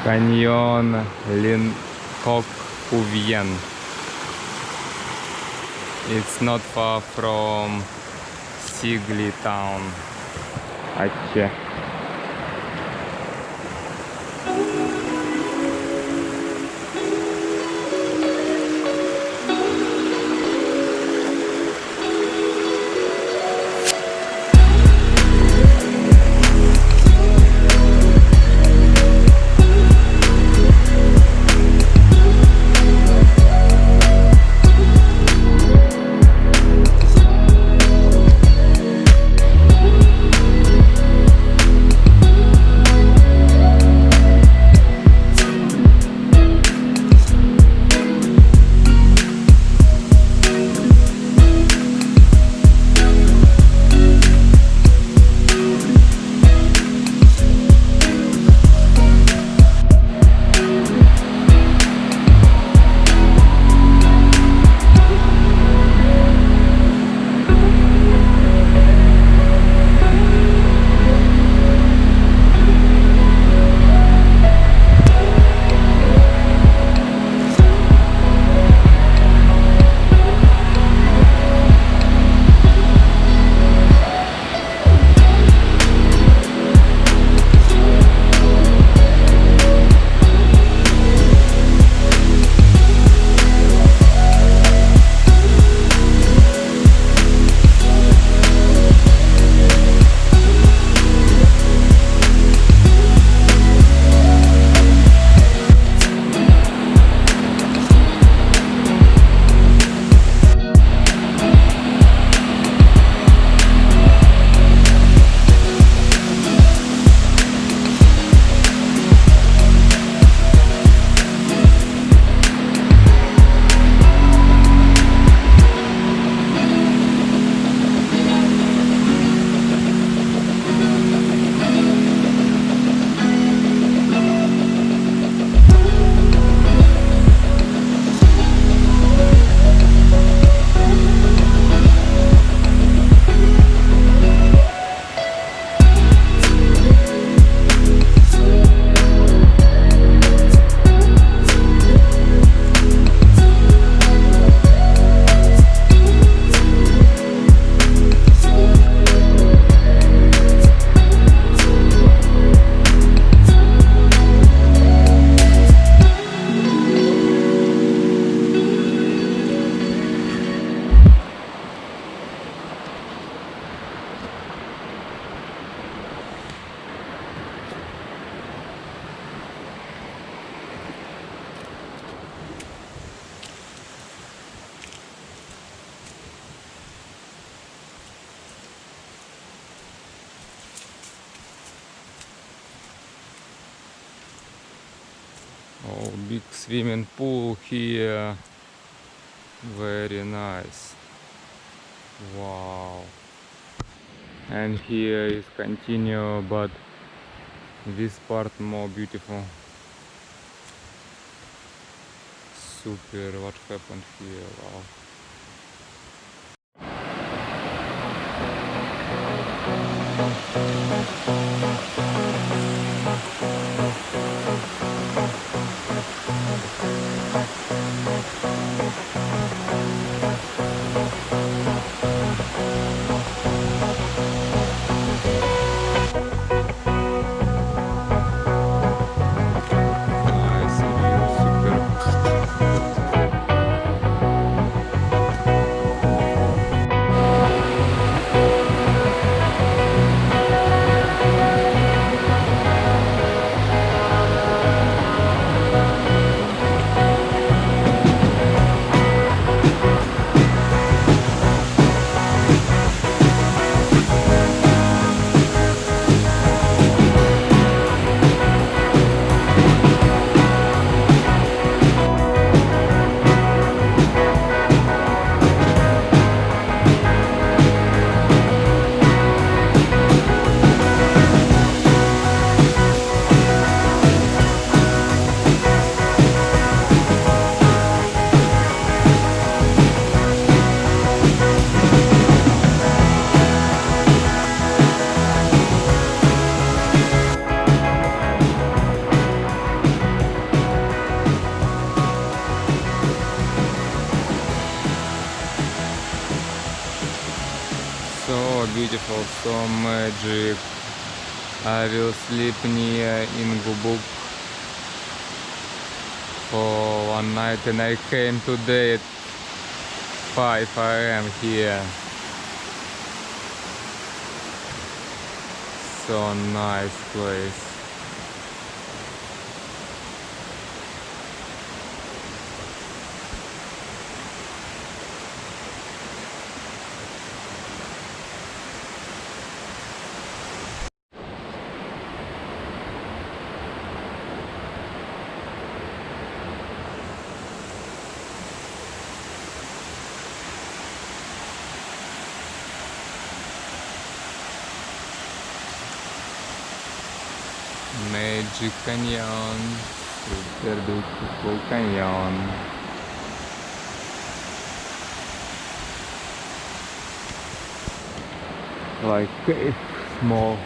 Canyon Lincoq Cuvien. It's not far from Sigli town. Aceh. Oh, big swimming pool here. Very nice. Wow. And here is continue, but this part more beautiful. Super, what happened here? Wow. Nice view, super. Also magic. I will sleep near Ingubuk for one night and I came today at 5 a.m. here. So nice place. Magic Canyon, super beautiful canyon. Like cave, small.